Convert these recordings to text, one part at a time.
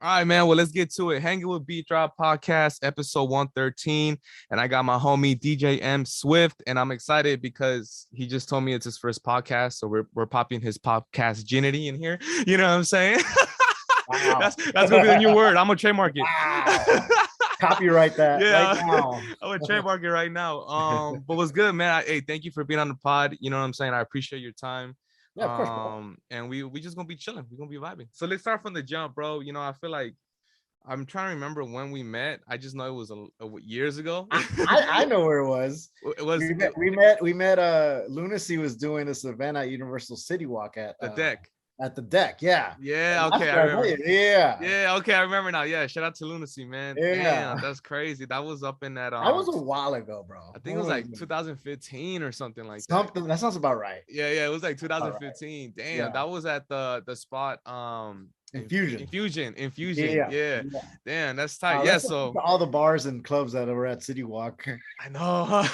All right, man. Well, let's get to it. Hanging with Beat Drop Podcast, episode 113. And I got my homie DJ M Swift. And I'm excited because he just told me it's his first podcast. So we're popping his podcast genity in here. You know what I'm saying? Wow. That's gonna be the new word. I'm gonna trademark it. Wow. Copyright that right Yeah, now. I'm gonna trademark it right now. But what's good, man? Hey, thank you for being on the pod. You know what I'm saying? I appreciate your time. Yeah, of course, bro. And we just gonna be chilling. We're gonna be vibing. So let's start from the jump, bro. You know, I feel like I'm trying to remember when we met. I just know it was years ago. I know where it was. It was We met Lunacy was doing this event at Universal City Walk the deck. at the deck. Yeah. Yeah, And that's okay, I where met remember. you. Yeah. Yeah, okay, I remember now. Yeah, shout out to Lunacy, man. Yeah. Damn, that's crazy. That was up in that That was a while ago, bro. I think it was like 2015 or something like that. Something that sounds about right. Yeah, it was like 2015. Damn, Yeah. that was at the spot Infusion. Yeah. Yeah. Damn, that's tight. Yeah, so all the bars and clubs that were at City Walk, I know.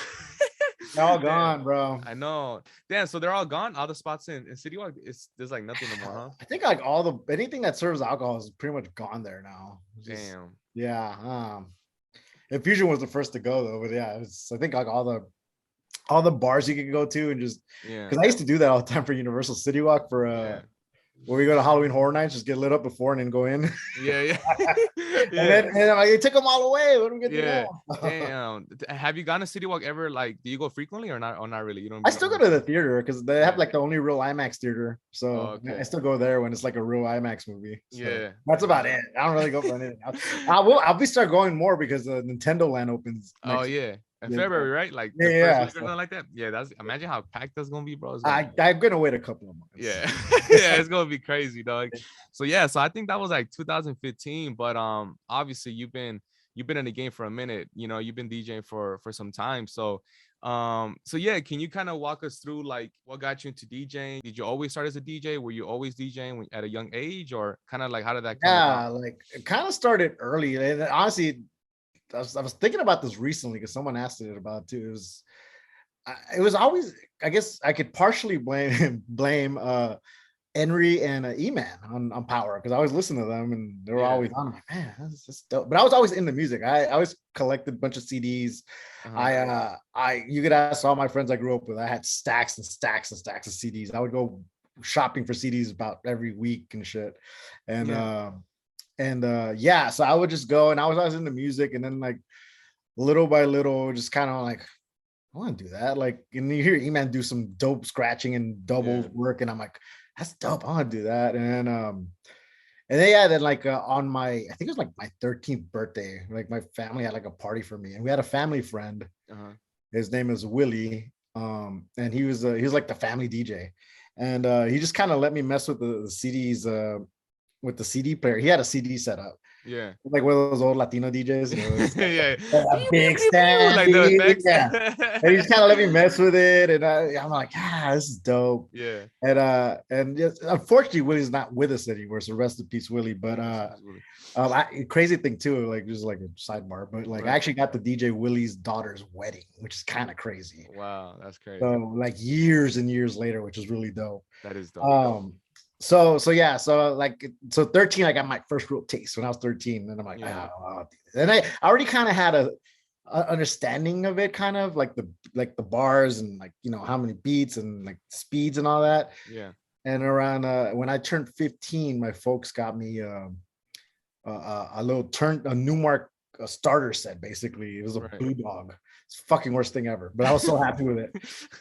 they're all Damn, gone, bro. I know. Damn, so they're all gone. All the spots in City Walk, there's like nothing no more, huh? I think like anything that serves alcohol is pretty much gone there now. Damn. Yeah. Infusion was the first to go though, but yeah, I think like all the bars you could go to and just because I used to do that all the time for Universal City Walk for where we go to Halloween Horror Nights, just get lit up before and then go in. Yeah. And then like, they took them all away. What do we get to Damn. Have you gone to City Walk ever? Like, do you go frequently or not? Or not really? You don't. I still go to the theater because they have like the only real IMAX theater. So okay. I still go there when it's like a real IMAX movie. So Yeah. that's about it. I don't really go for anything. I'll be start going more because Nintendo Land opens. Oh yeah. In February, right? Like yeah, first week or something like that. Yeah, that's imagine how packed that's gonna be, bro. I'm gonna wait a couple of months. Yeah. Yeah, it's gonna be crazy, dog. So I think that was like 2015. But obviously you've been in the game for a minute, you know, you've been DJing for some time. So yeah, can you kind of walk us through like what got you into DJing? Did you always start as a DJ? Were you always DJing at a young age, or kind of like how did that come about? Like it kind of started early. And honestly, I was thinking about this recently because someone asked it about it too. It was always, I guess I could partially blame Henry and E-Man on Power because I always listen to them and they were always on. I'm like, man, that's just dope. But I was always into music. I always collected a bunch of CDs. You could ask all my friends I grew up with. I had stacks and stacks and stacks of CDs. I would go shopping for CDs about every week and shit. And so I would just go and I was always into music, and then like little by little, just kind of like, I want to do that. Like, and you hear E-Man do some dope scratching and double work, and I'm like, that's dope. I want to do that. And then like on my, I think it was like my 13th birthday, like my family had like a party for me, and we had a family friend. His name is Willie, and he was like the family DJ, and he just kind of let me mess with the CDs. With the CD player, he had a CD set up. Yeah, like one of those old Latino DJs. You know, a big stand, like the effects. And he just kind of let me mess with it, and I'm like, this is dope. Yeah, and just, unfortunately, Willie's not with us anymore. So rest in peace, Willie. But crazy thing too, like just like a sidebar, but like I actually got to DJ Willie's daughter's wedding, which is kind of crazy. Wow, that's crazy. So like years and years later, which is really dope. That is dope. So 13, I got my first real taste when I was 13, and I'm like, and I already kind of had a understanding of it, kind of like the bars and like, you know, how many beats and like speeds and all that. Yeah. And around when I turned 15, my folks got me a Newmark starter set. Basically, it was a Blue Dog. It's the fucking worst thing ever, but I was so happy with it.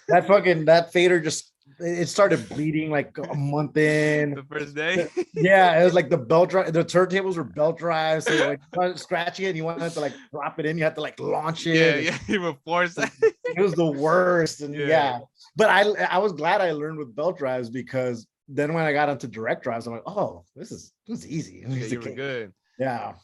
That fader just, it started bleeding like a month in. The first day. Yeah, it was like the belt drive. The turntables were belt drives. So like scratching it, and you wanted to like drop it in. You had to like launch it. Yeah, you were forced. It was the worst. And but I was glad I learned with belt drives, because then when I got into direct drives, I'm like, oh, this is easy. You were good. Yeah.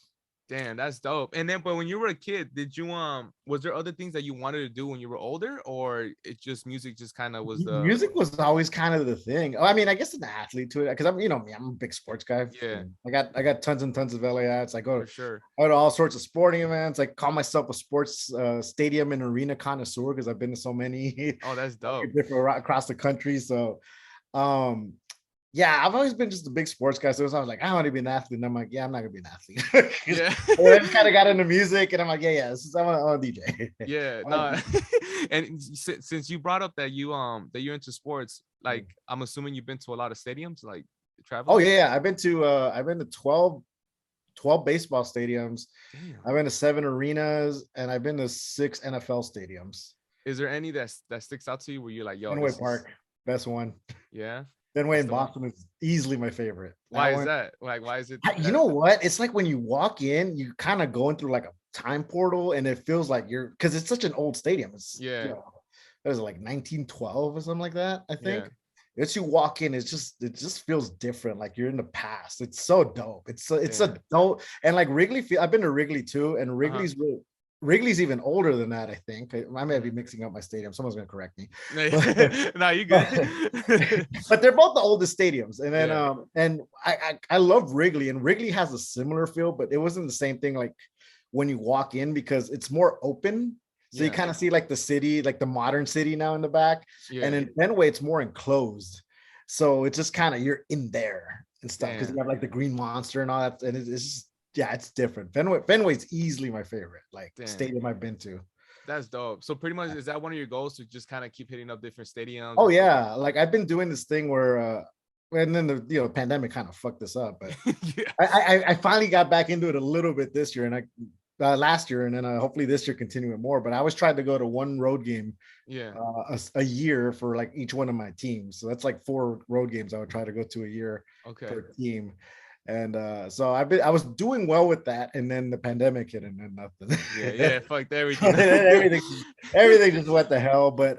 Damn, that's dope. And then, but when you were a kid, did you was there other things that you wanted to do when you were older, or it just music just kind of was the music was always kind of the thing? I mean, I guess an athlete to it, because I'm, you know me, I'm a big sports guy. Yeah, I got tons and tons of LAats. I go to all sorts of sporting events. I call myself a sports stadium and arena connoisseur because I've been to so many. Oh, that's dope. Different across the country. So Yeah, I've always been just a big sports guy. So I was like, I want to be an athlete. And I'm like, yeah, I'm not gonna be an athlete. Yeah. And I just kind of got into music, and I'm like, yeah, I'm a DJ. Yeah, no. And since you brought up that you're into sports, like I'm assuming you've been to a lot of stadiums, like Oh traveling. yeah, I've been to 12 baseball stadiums. Damn. I've been to 7 arenas, and I've been to 6 NFL stadiums. Is there any that sticks out to you where you're like, yo, Fenway this is, Park, best one. yeah, Fenway that's in the one? Boston is easily my favorite. That Why is one. that? Like, why is it You that? know what? It's like when you walk in, you kind of going through like a time portal, and it feels like you're because it's such an old stadium. It's Yeah, what is it, like 1912 or something like that? I yeah, think. As you walk in, it just feels different, like you're in the past. It's so dope. It's a damn. dope, and like Wrigley. I've been to Wrigley too, and Uh-huh. Wrigley's even older than that. I think I may be Mhm. mixing up my stadium. Someone's gonna correct me, but No, you good. but, but they're both the oldest stadiums. And then Yeah, and I love Wrigley, and Wrigley has a similar feel, but it wasn't the same thing like when you walk in because it's more open. So you yeah, kind of see like the city, like the modern city now in the back. And yeah. in Fenway, it's more enclosed. So it's just kind of you're in there and stuff because you Damn, have like the green monster and all that. And it's just yeah, it's different. Fenway's easily my favorite like damn. stadium I've been to. That's dope. So pretty much, is that one of your goals to just kind of keep hitting up different stadiums Oh and stuff? yeah, like I've been doing this thing where and then the pandemic kind of fucked this up, but Yeah. I finally got back into it a little bit this year, and I last year, and then hopefully this year continue it more. But I was trying to go to one road game Yeah. a year for like each one of my teams, so that's like 4 road games I would try to go to a year Okay. per team. And so I was doing well with that, and then the pandemic hit, and then nothing. Yeah. Yeah. Fucked everything. everything everything just went to hell. But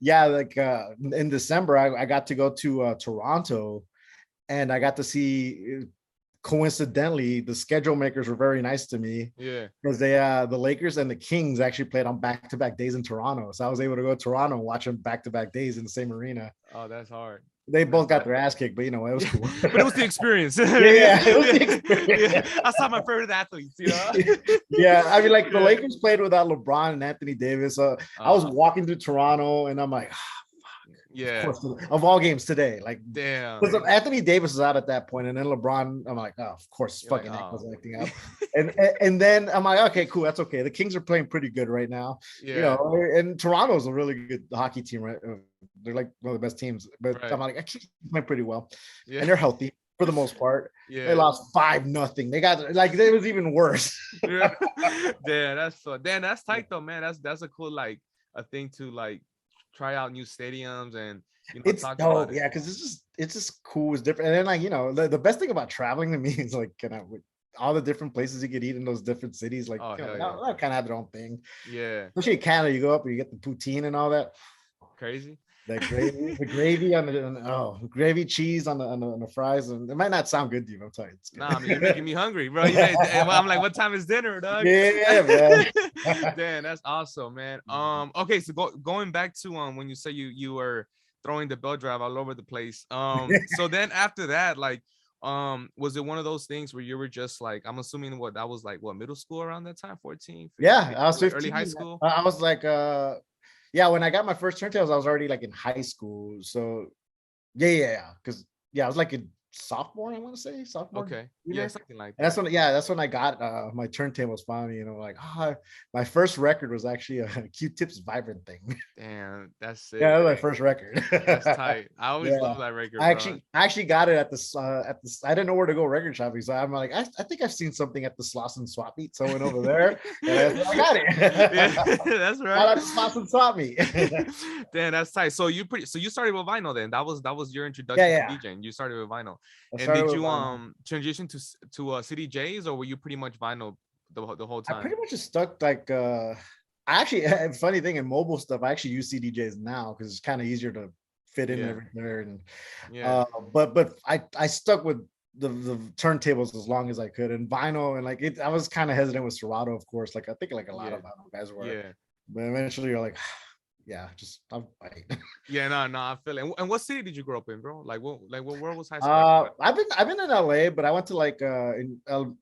yeah, like in December I got to go to Toronto, and I got to see, coincidentally, the schedule makers were very nice to me Yeah. because the Lakers and the Kings actually played on back-to-back days in Toronto. So I was able to go to Toronto and watch them back-to-back days in the same arena. Oh, that's hard. They That's both got tight. their ass kicked, but it was Yeah, cool. but it was the experience. Yeah, Yeah, yeah, it was the yeah, experience. yeah. I saw my favorite athletes. Yeah, I mean, like the Yeah. Lakers played without LeBron and Anthony Davis. I was Uh, walking through Toronto, and I'm like, of yeah. course, of all games today, like because Damn. Anthony Davis was out at that point, and then LeBron, I'm like, oh, of course, You're like, fucking oh. ankles acting up, and then I'm like, okay, cool, that's okay. The Kings are playing pretty good right now, Yeah. and Toronto's a really good hockey team, right? They're like one of the best teams, but I'm Right. like, I keep playing pretty well, Yeah. and they're healthy for the most part. They Yeah. lost 5-0. They got like it was even worse. Yeah. Damn, that's so damn, that's tight though, man. That's a cool like a thing to like try out new stadiums and It's talk about dope, it. yeah, because it's just cool, it's different. And then like the best thing about traveling to me is like with all the different places you could eat in those different cities, like Oh hell they yeah. all kind of have their own thing. Yeah. Especially in Canada, you go up and you get the poutine and all that. Crazy. That gravy, the gravy gravy cheese on the fries, and it might not sound good to you, but I'm telling you, it's Nah, I mean you're making good. me hungry, bro. You say, I'm like, what time is dinner, dog? Yeah, man. Damn, that's awesome, man. Okay, so going back to when you say you were throwing the belt drive all over the place. So then after that, like, was it one of those things where you were just like, I'm assuming what that was like, what, middle school around that time, 14, Yeah, 15, I was like early high 15. school? I was like, yeah, when I got my first turntables, I was already like in high school. So yeah. Because I was like a sophomore, I want to say sophomore, Okay, yeah, junior. something like And that. that's when I got my turntables finally, like, my first record was actually a Q-Tips Vibrant thing. Damn, that's Yeah, sick. that was my first record. That's tight. I always Yeah. love that record, I bro. actually got it at the I didn't know where to go record shopping. So I'm like, I think I've seen something at the Sloss and Swap Meet. So I went over there and I got Yeah, it. that's Shout right. out to Sloss and Swap Meet. Damn, that's tight. So you started with vinyl then. That was your Yeah, introduction to yeah. DJing. You started with vinyl. I And started did with you vinyl. transition to CDJs, or were you pretty much vinyl the whole I time? pretty much just stuck like I actually funny thing in mobile stuff, I actually use CDJs now because it's kind of easier to fit in Yeah. everywhere. And Yeah. but I stuck with the turntables as long as I could, and vinyl, and like I was kind of hesitant with Serato, of course. Like I think like a lot Yeah. of vinyl guys were, Yeah. but eventually you're like, yeah, just I'll fight. Yeah, no, I feel it. And what city did you grow up in, bro? Like what where was high school after that? I've been in LA, but I went to like in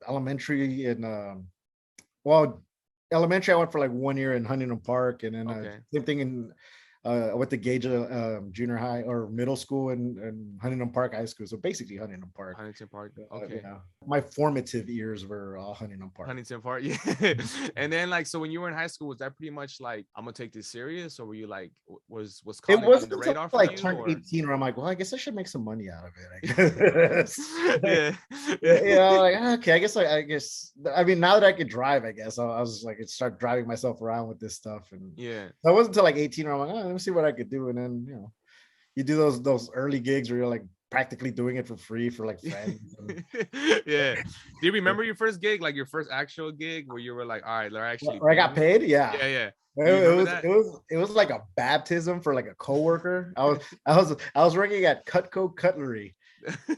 elementary in well, elementary I went for like 1 year in Huntington Park, and then Okay. same thing in I went to Gage Junior High or middle school and Huntington Park High School. So basically Huntington Park. Huntington Park. Okay. Yeah. My formative years were Huntington Park. Huntington Park. Yeah. And then like, so when you were in high school, was that pretty much like, I'm gonna take this serious, or were you like, was It college on wasn't the until radar for like you? turned Or 18 where I'm like, well, I guess I should make some money out of it. I guess. yeah. You know, like okay, I guess I mean now that I could drive, I guess I was like, I start driving myself around with this stuff, and Yeah. that wasn't until like 18 where I'm like, oh, let me see what I could do, and then you know, you do those early gigs where you're like practically doing it for free for like friends. Yeah. Do you remember your first gig, like your first actual gig where you were like, all right, they're actually Where I got paying me? paid, yeah. Yeah, yeah. It, Do you it remember was that? it was like a baptism for like a coworker. I was working at Cutco Cutlery.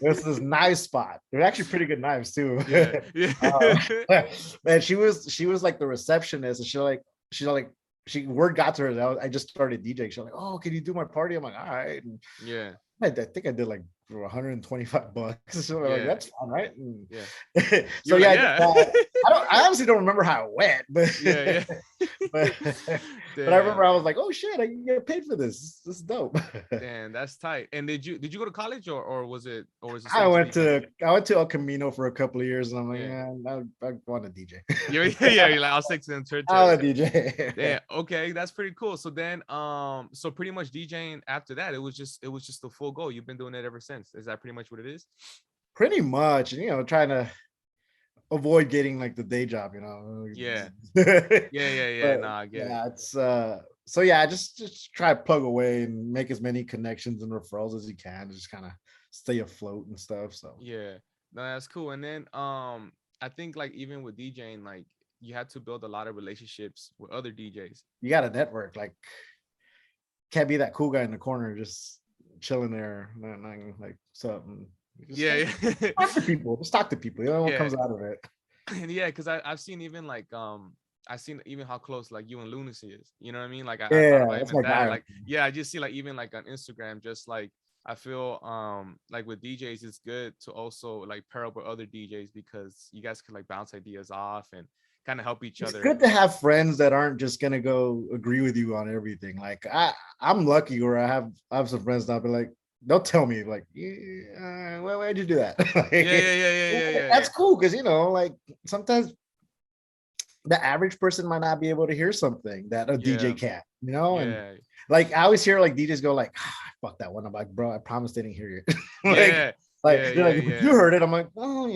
This is knife spot. They're actually pretty good knives too. Yeah. Yeah. And she was like the receptionist, and she word got to her that I just started DJing. She's like, "Oh, can you do my party?" I'm like, "All right." And Yeah. I think I did like for $125. So I'm like, Yeah. that's fine, right? And Yeah. so You're yeah, like, yeah. I honestly don't remember how it went, but Yeah, yeah. but, but I remember I was like, oh shit, I can get paid for this. This is dope. Damn, that's tight. And did you go to college, or was it I straight went DJ? to El Camino for a couple of years, and I'm like, Yeah. yeah, I want to DJ. Yeah, you're like, I'll stick to the I want territory. to DJ. Yeah, okay, that's pretty cool. So then, so pretty much DJing after that, it was just a full go. You've been doing it ever since. Is that pretty much what it is? Pretty much, you know, trying to avoid getting like the day job, you know. Yeah. Yeah, Yeah. Nah, I get it. yeah, it's so yeah, I just try to plug away and make as many connections and referrals as you can to just kind of stay afloat and stuff. So Yeah, no, that's cool. And then, I think like even with DJing, like you had to build a lot of relationships with other DJs. you got to network. Like, can't be that cool guy in the corner just chilling there, not like something. Yeah, yeah. Talk to people. Just talk to people. You know what Yeah. comes out of it. And yeah, because I've seen even like I've seen even how close like you and Lunacy is. You know what I mean? Like I thought Yeah, about that's even my that. guy. Like, yeah, I just see like even like on Instagram, just like I feel like with DJs, it's good to also like pair up with other DJs because you guys can like bounce ideas off and kind of help each It's other. good to have friends that aren't just gonna go agree with you on everything. Like I'm lucky where I have some friends that'll be like, they'll tell me like, yeah, why'd you do that? Yeah. That's cool because you know, like sometimes the average person might not be able to hear something that a DJ can't, you know, and Yeah. like I always hear like DJs go like, fuck that one. I'm like, bro, I promise they didn't hear you. Like, they're like, Yeah. you heard it. I'm like, oh,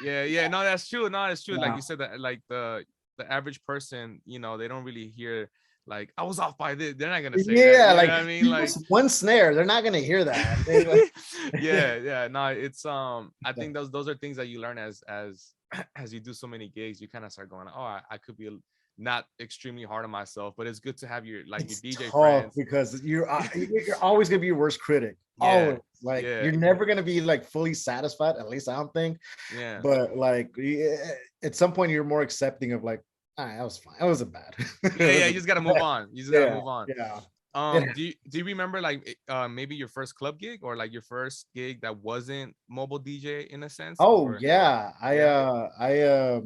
Yeah. No, that's true. No, that's true. Like Yeah. you said that like the average person, you know, they don't really hear like I was off by this. They're not gonna say that. Yeah, You like know what I mean, like one snare, they're not gonna hear that. They're like, yeah. No, it's I think those are things that you learn as you do so many gigs. You kind of start going, oh, I could be not extremely hard on myself, but it's good to have your like it's your DJ tough friends. because you're always gonna be your worst critic. Yeah, Always, like yeah. you're never gonna be like fully satisfied. At least I don't think. Yeah. But like at some point, you're more accepting of like, all right, that was fine. That wasn't bad. Yeah. You just gotta move on. You just gotta move on. Yeah. Do you remember like maybe your first club gig or like your first gig that wasn't mobile DJ in a sense? Oh or? yeah, I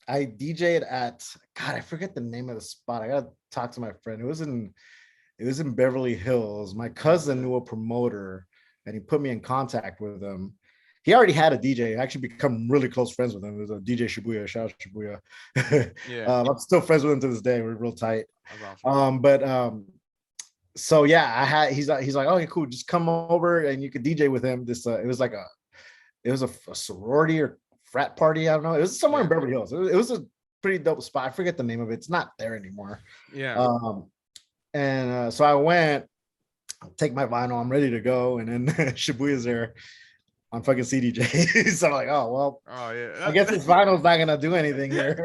DJ'd at, God, I forget the name of the spot. I gotta talk to my friend. It was in Beverly Hills. My cousin knew a promoter, and he put me in contact with him. He already had a DJ. I actually become really close friends with him. It was a DJ Shibuya. Shout out Shibuya. Yeah. I'm still friends with him to this day. We're real tight. That's awesome. So yeah, he's like, okay, cool. Just come over and you could DJ with him. It was like a sorority or frat party. I don't know. It was somewhere in Beverly Hills. It was a pretty dope spot. I forget the name of it. It's not there anymore. Yeah. So I went, take my vinyl. I'm ready to go. And then Shibuya's there on fucking CDJ. So I'm like, oh, well, oh yeah. I guess this vinyl's not going to do anything here.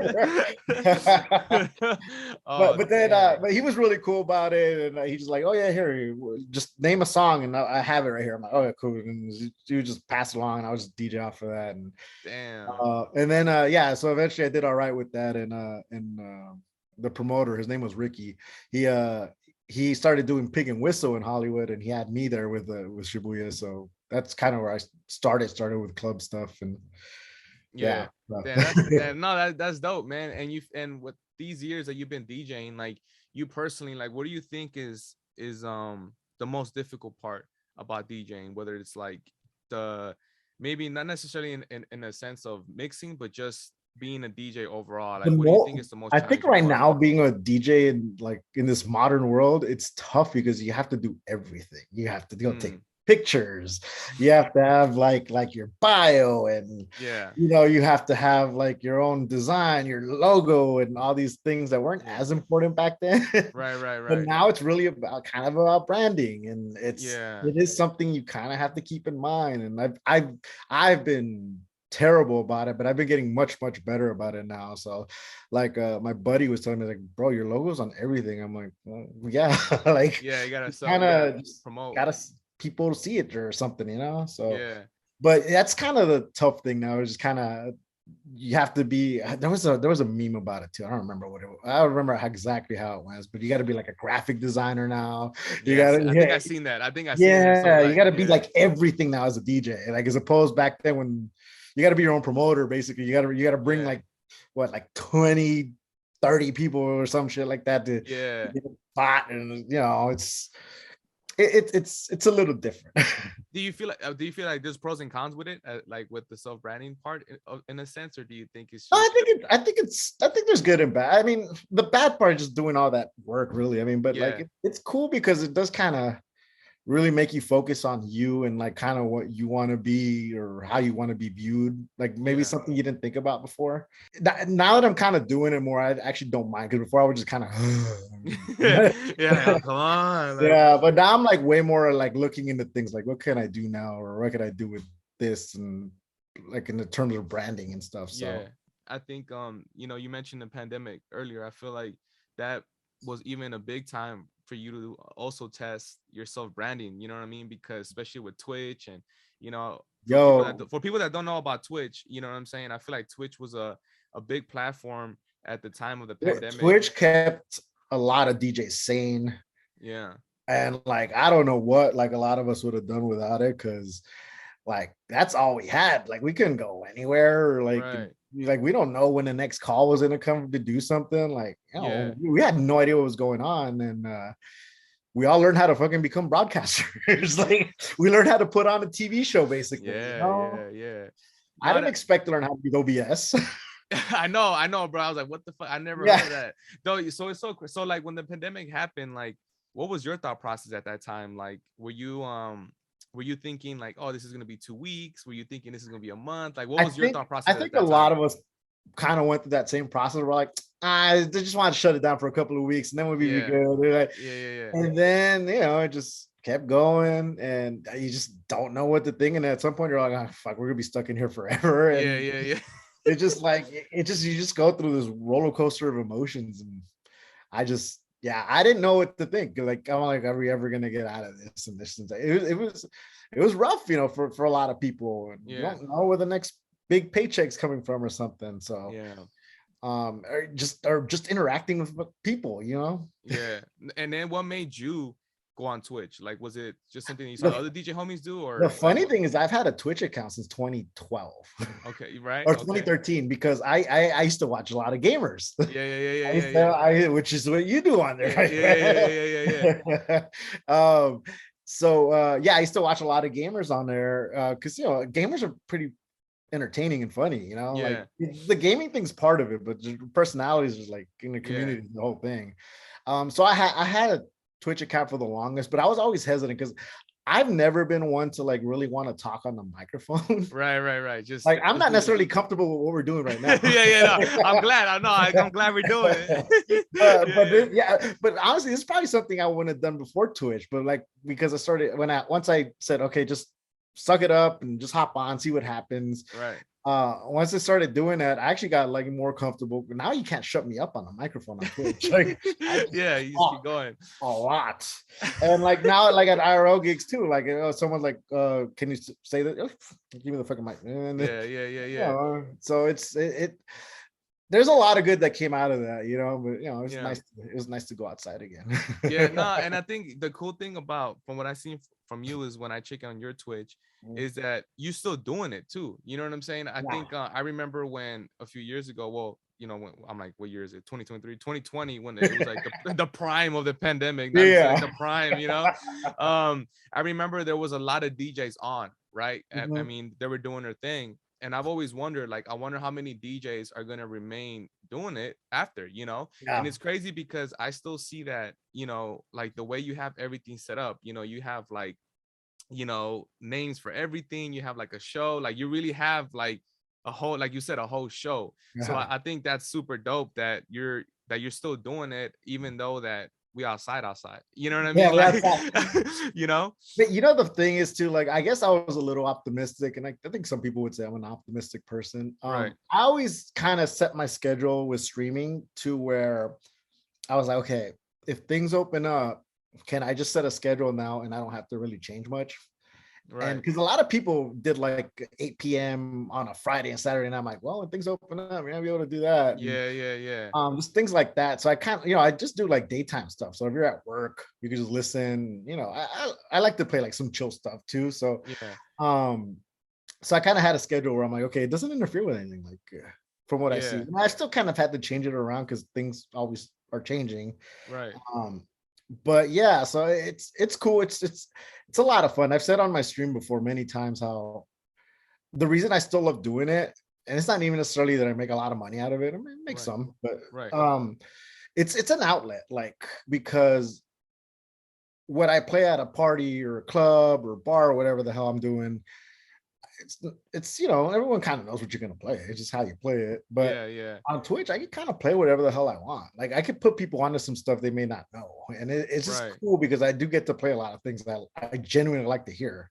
But he was really cool about it. And he's just like, oh yeah, here, just name a song. And I have it right here. I'm like, oh yeah, cool. And he would just pass it along and I was just DJ off for that. And damn. And then so eventually I did all right with that. And the promoter, his name was Ricky. He started doing Pig and Whistle in Hollywood, and he had me there with Shibuya. So that's kind of where I started with club stuff. And yeah. That's dope, man. And with these years that you've been DJing, like you personally, like what do you think is is the most difficult part about DJing? Whether it's like the maybe not necessarily in a sense of mixing, but just being a DJ overall. The Like, what do you think more is the most I think challenging right part? now being a DJ in like in this modern world, it's tough because you have to do everything. You have to go take Mm, pictures. You have to have like your bio, and yeah, you have to have like your own design, your logo, and all these things that weren't yeah, as important back then. right, right, But right, now it's really about kind of about branding, and yeah, it is something you kind of have to keep in mind. And I've been terrible about it, but I've been getting much better about it now. So like my buddy was telling me like, bro, your logo's on everything. I'm like, well, yeah. Like yeah. You gotta you sell, kind you gotta of just promote. gotta people to see it or something. So Yeah, but that's kind of the tough thing now, is just kind of you have to be. There was a meme about it too. I don't remember what it was. I don't remember exactly how it was, but you got to be like a graphic designer now. You yes. gotta, I think yeah, I seen that. I think I seen it in some yeah, you like, got to be yeah, like everything now as a DJ. Like as opposed back then when you got to be your own promoter. Basically, you got to bring yeah, like what, like 20, 30 people or some shit like that to yeah. get a spot, and it's a little different. Do you feel like there's pros and cons with it, like with the self branding part, in a sense, or do you think it's I just think I think there's good and bad. I mean, the bad part is just doing all that work, really. I mean, but like yeah, it's cool because it does kind of really make you focus on you and like kind of what you want to be or how you want to be viewed. Like maybe yeah, something you didn't think about before. Now that I'm kind of doing it more, I actually don't mind, because before I was just kind of yeah? Like, oh, come on, like, yeah, but now I'm like way more like looking into things like what can I do now, or what can I do with this, and like in the terms of branding and stuff. yeah. So I think you mentioned the pandemic earlier. I feel like that was even a big time for you to also test your self branding. You know what I mean? Because especially with Twitch, and yo, for people that don't know about Twitch, you know what I'm saying? I feel like Twitch was a big platform at the time of the pandemic. Twitch kept a lot of DJs sane. Yeah, And like, I don't know what like a lot of us would have done without it, because like that's all we had. Like we couldn't go anywhere. Or, right. like we don't know when the next call was gonna come to do something. Like, Yeah. we had no idea what was going on. And we all learned how to fucking become broadcasters. Like we learned how to put on a TV show, basically. Yeah, yeah, yeah. I No, didn't that, expect to learn how to use OBS. I know, bro. I was like, what the fuck? I never Yeah. heard of that. Though, so it's so like when the pandemic happened, like, what was your thought process at that time? Like, were you thinking like, oh, this is gonna be 2 weeks? Were you thinking this is gonna be a month? Like, what I was your think thought I process at think a that lot time? of us kind of went through that same process. We're like, they just want to shut it down for a couple of weeks and then we'll be Yeah, good. They're like, yeah, yeah, yeah, and then it just kept going, and you just don't know what to think. And at some point, you're like, oh, fuck, we're gonna be stuck in here forever. yeah, And yeah, yeah. it just like it just you just go through this roller coaster of emotions. And I didn't know what to think. Like, I'm like, are we ever gonna get out of this and this and that? It was rough, for a lot of people. You Yeah, don't know where the next big paycheck's coming from or something. So yeah, or just interacting with people. yeah. And then what made you go on Twitch? Like, was it just something you saw the The, other DJ homies do, the or like funny what? thing is I've had a Twitch account since 2012 Okay, right? or Okay. 2013, because I used to watch a lot of gamers. Yeah, yeah, yeah, yeah, I yeah, used to, yeah. which is what you do on Yeah, yeah, yeah, yeah, yeah, yeah, yeah. there. um, so yeah, I used to watch a lot of gamers on there, because gamers are pretty entertaining and funny. Like Yeah, the gaming thing's part of it, but the personalities is like in the yeah, community, the whole thing. So I had a Twitch account for the longest, but I was always hesitant because I've never been one to like really want to talk on the microphone. right, right, right. Like I'm Just not do the. necessarily comfortable with what we're doing right now. Yeah, yeah. No, I'm glad. I know. I'm glad we're doing it. But Yeah, yeah, but honestly, it's probably something I wouldn't have done before Twitch. But like because I started once I said, okay, just suck it up and just hop on, see what happens. yeah. Right. Once I started doing that, I actually got like more comfortable. Now you can't shut me up on the microphone on Twitch. Like I just Yeah, you just keep talk going. a lot. And like now, like at IRL gigs too, like someone's like, can you say that? Oh, give me the fucking mic. And Yeah, yeah, yeah, yeah. so it there's a lot of good that came out of that, but it's Yeah. nice. It was nice to go outside again. Yeah, no, and I think the cool thing about from what I seen from you is when I check on your Twitch Mm. is that you still doing it too. You know what I'm saying? I Yeah. think I remember when a few years ago, well, when I'm like, what year is it? 2023, 2020, when it was like the prime of the pandemic, not necessarily Yeah. the prime, I remember there was a lot of DJs on, right? I Mhm. mean, they were doing their thing. And I've always wondered, like, I wonder how many DJs are gonna remain doing it after, and Yeah. it's crazy because I still see that, like the way you have everything set up, you have like, names for everything. You have like a show, like you really have like a whole, like you said, a whole show. So Yeah. I think that's super dope that you're still doing it, even though that we outside. You know what I Yeah, mean? we're Like, outside. you know? But the thing is too, like, I guess I was a little optimistic, and I think some people would say I'm an optimistic person. Right. I always kind of set my schedule with streaming to where I was like, okay, if things open up, can I just set a schedule now and I don't have to really change much? And Right. because a lot of people did like 8 p.m. on a Friday and Saturday, and I'm like, well, when things open up, you're gonna be able to do that. And Yeah. just things like that. So I kind of, I just do like daytime stuff. So if you're at work, you can just listen. I like to play like some chill stuff too. So Yeah. um, so I kind of had a schedule where I'm like, okay, it doesn't interfere with anything. Like from what I see, Yeah. and I still kind of had to change it around because things always are changing. Right. Um, but yeah, so it's cool. It's a lot of fun. I've said on my stream before many times how the reason I still love doing it, and it's not even necessarily that I make a lot of money out of it. I mean, I make Right. some, but Right. it's an outlet, like, because when I play at a party or a club or bar or whatever the hell I'm doing, it's everyone kind of knows what you're gonna play. It's just how you play it. But Yeah. on Twitch, I can kind of play whatever the hell I want. Like, I could put people onto some stuff they may not know, and it's just Right. cool because I do get to play a lot of things that I genuinely like to hear.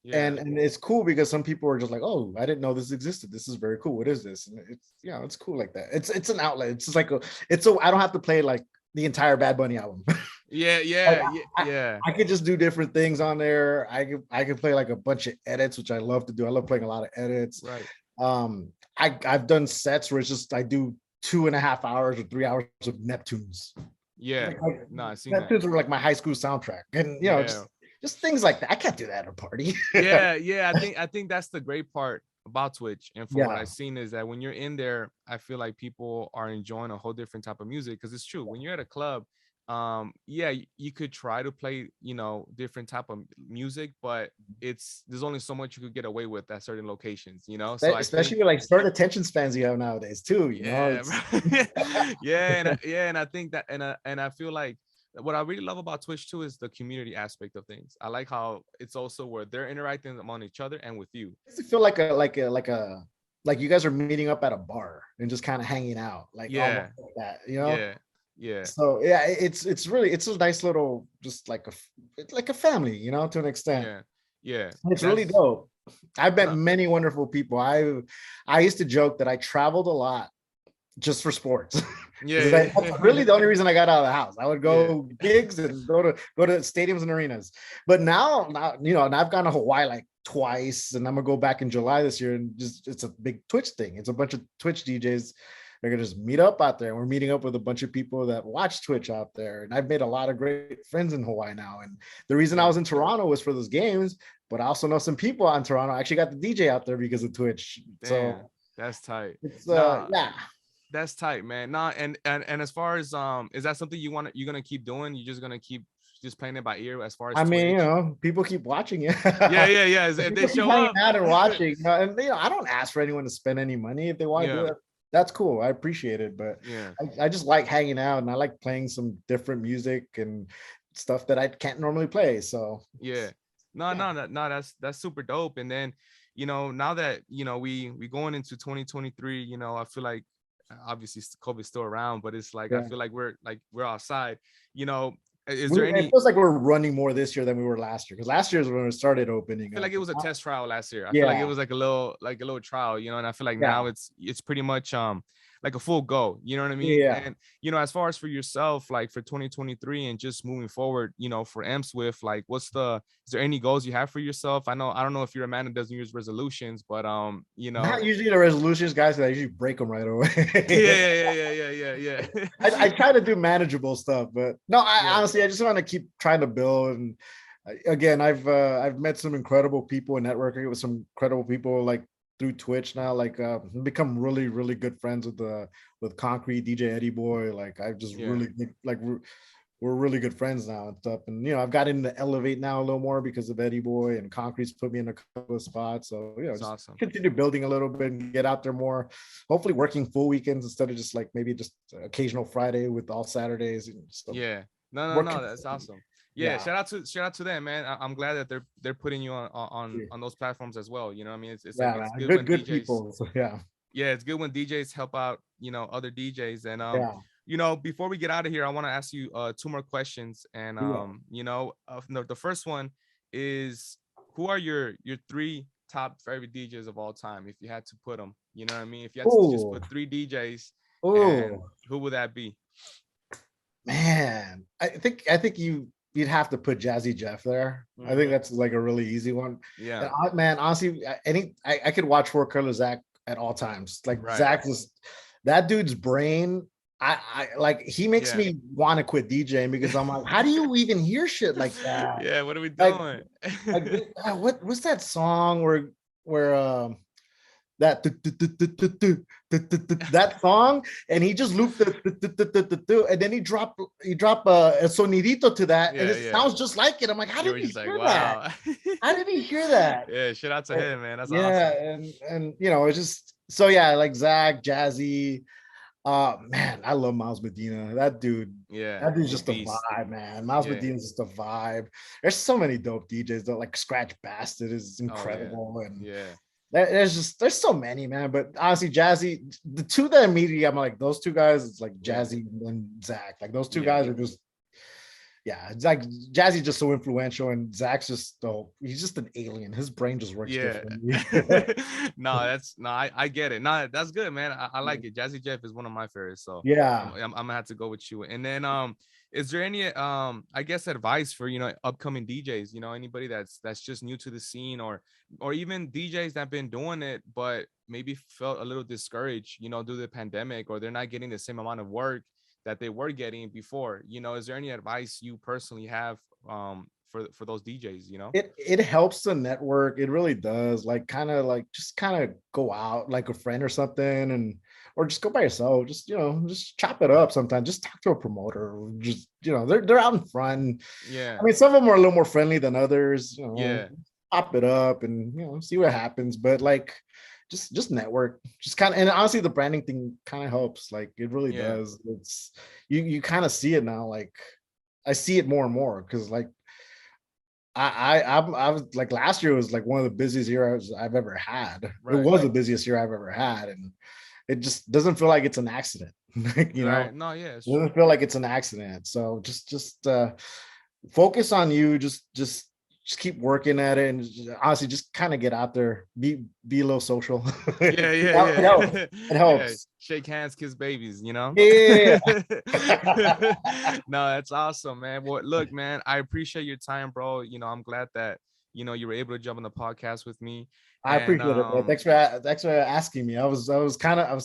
Yeah. And it's cool because some people are just like, oh, I didn't know this existed. This is very cool. What is this? And it's it's cool like that. It's an outlet. It's just like I don't have to play like the entire Bad Bunny album. Yeah. Like, I, Yeah. I could just do different things on there. I could play like a bunch of edits, which I love to do. I love playing a lot of edits. Right. I've done sets where it's just I do 2.5 hours or 3 hours of Neptunes. Yeah. Like, No, I seen that. Neptunes were like my high school soundtrack, and Yeah. just things like that. I can't do that at a party. Yeah. I think that's the great part about Twitch. And from what Yeah. I've seen is that when you're in there, I feel like people are enjoying a whole different type of music. Because it's true, when you're at a club, yeah, you could try to play, different type of music, but there's only so much you could get away with at certain locations. So I Especially think, with like certain attention spans you have nowadays too. yeah, It's yeah, and I think that, and I feel like what I really love about Twitch too is the community aspect of things. I like how it's also where they're interacting among each other and with you. makes it feel like you guys are meeting up at a bar and just kind of hanging out, like almost Yeah, like that, yeah, So yeah, it's a nice little, just like it's like a family, to an extent. yeah. It's really That's dope. I've met no, many wonderful people. I used to joke that I traveled a lot just for sports. That's really the only reason I got out of the house. I would yeah, go gigs and go to stadiums and arenas. But now and I've gone to Hawaii like twice, and I'm gonna go back in July this year. And just it's a big Twitch thing. It's a bunch of Twitch DJs. They're gonna just meet up out there. And we're meeting up with a bunch of people that watch Twitch out there. And I've made a lot of great friends in Hawaii now. And the reason I yeah. was in Toronto was for those games. But I also know some people out in Toronto. I actually got the DJ out there because of Twitch. Damn, So that's tight. it's Nah, yeah. that's tight, man. Nah, and as far as is that something you're gonna keep doing? You're just gonna keep just playing it by ear as far as I mean, Twitch? people keep watching it. Yeah. If they People keep show hanging up. out and watching, and I don't ask for anyone to spend any money. If they want to do Yeah, it, that's cool. I appreciate it, but yeah, I just like hanging out, and I like playing some different music and stuff that I can't normally play. So yeah. No, yeah, no, that's super dope. And then, now that we going into 2023, I feel like obviously COVID's still around, but it's like I yeah. feel like we're outside. You know, is there It any? feels like we're running more this year than we were last year, because last year is when we started I opening feel up. like it was a test trial last year. I feel like it Yeah, was like a little trial, and I feel like yeah. now it's pretty much like a full go, you know what I mean? Yeah. And you know, as far as for yourself, like for 2023 and just moving forward, you know, for M Swift, like is there any goals you have for yourself? I don't know if you're a man that doesn't use resolutions, but you know. Not usually the resolutions, guys, I usually break them right away. Yeah. I try to do manageable stuff, but no, Yeah. honestly, I just want to keep trying to build. And again, I've met some incredible people in networking with some incredible people like through Twitch now. Like become really, really good friends with Concrete, DJ Eddie Boy. Like I just Yeah. really like we're really good friends now and stuff. And I've gotten to Elevate now a little more because of Eddie Boy, and Concrete's put me in a couple of spots. So That's just awesome. continue building a little bit and get out there more. Hopefully working full weekends instead of just like maybe just occasional Friday with all Saturdays and stuff. Yeah. No, that's awesome. Yeah, shout out to them, man. I'm glad that they're putting you on those platforms as well. You know what I mean? It's like it's good when good DJs people. So, yeah. Yeah, it's good when DJs help out, you know, other DJs. And you know, before we get out of here, I want to ask you two more questions. And you know, no, the first one is, who are your three top favorite DJs of all time, if you had to put them? You know what I mean? If you had to just put three DJs, and who would that be? Man, I think you'd have to put Jazzy Jeff there. I think that's like a really easy one. Yeah. And, man, honestly, I could watch Four Color Zach at all times. Like Zach is that dude's brain. I like, he makes me want to quit DJing because I'm like, how do you even hear shit like that? Yeah, what are we doing? What's that song where that that song, and he just looped and then he dropped a sonidito to that, and it sounds just like it. I'm like, how did he hear that? How did he hear that? Yeah, shout out to him, man. That's awesome. And you know, it's just so like Zach, Jazzy. Man, I love Miles Medina. That dude, that dude's just a vibe, man. Miles Medina's just a vibe. There's so many dope DJs though, like Scratch Bastard is incredible, and there's so many, man. But honestly, Jazzy, the two that immediately I'm like, those two guys, it's like Jazzy and Zach. Like those two guys are just, it's like Jazzy's just so influential, and Zach's just he's just an alien. His brain just works differently. I get it. No, that's good, man. I like it. Jazzy Jeff is one of my favorites. So I'm gonna have to go with you. And then is there any I guess advice for, you know, upcoming DJs, you know, anybody that's just new to the scene, or even DJs that have been doing it but maybe felt a little discouraged, you know, due to the pandemic, or they're not getting the same amount of work that they were getting before? You know, is there any advice you personally have for those DJs? You know, it helps the network. It really does. Like just kind of go out like a friend or something, or just go by yourself. Just, you know, just chop it up sometimes. Just talk to a promoter. Just, you know, they're out in front. Yeah. I mean, some of them are a little more friendly than others. You know, chop it up and, you know, see what happens. But like, just network, just kind of, and honestly, the branding thing kind of helps. Like it really does. It's you kind of see it now. Like I see it more and more because like I was like, last year was like one of the busiest years I've ever had. It was the busiest year I've ever had, and it just doesn't feel like it's an accident. You know, no, it doesn't feel like it's an accident. So just focus on you. Just keep working at it, and honestly, just kind of get out there, be a little social. It helps. Shake hands, kiss babies, you know. No, that's awesome, man. Well, look, man, I appreciate your time, bro. You know, I'm glad that, you know, you were able to jump on the podcast with me. I appreciate it, man. Thanks for asking me. I was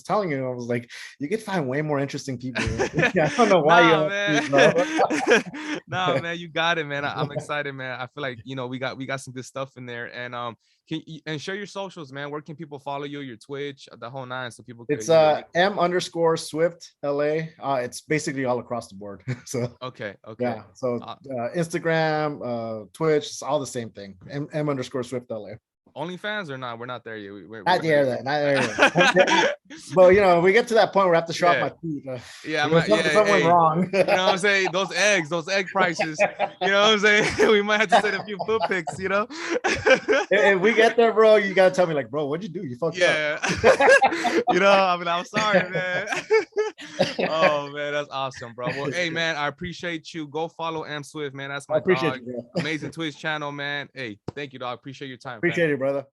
telling you, I was like, you could find way more interesting people. I don't know why man, you got it, man. I'm excited, man. I feel like, you know, we got some good stuff in there. And and share your socials, man. Where can people follow you? Your Twitch, the whole nine, so people can. It's M_Swift LA. It's basically all across the board. So okay. Yeah. So Instagram, Twitch, it's all the same thing. M_Swift LA. OnlyFans or not? We're not there yet. Not there. But you know, we get to that point where I have to show off my feet. Something wrong. You know what I'm saying? Those egg prices. You know what I'm saying? We might have to send a few foot pics. You know. If we get there, bro, you gotta tell me, like, bro, what'd you do? You fucked up. You know, I mean, I'm sorry, man. Oh man, that's awesome, bro. Well, hey man, I appreciate you. Go follow M Swift, man. That's my dog. You, amazing Twitch channel, man. Hey, thank you, dog. Appreciate your time. Appreciate it, brother.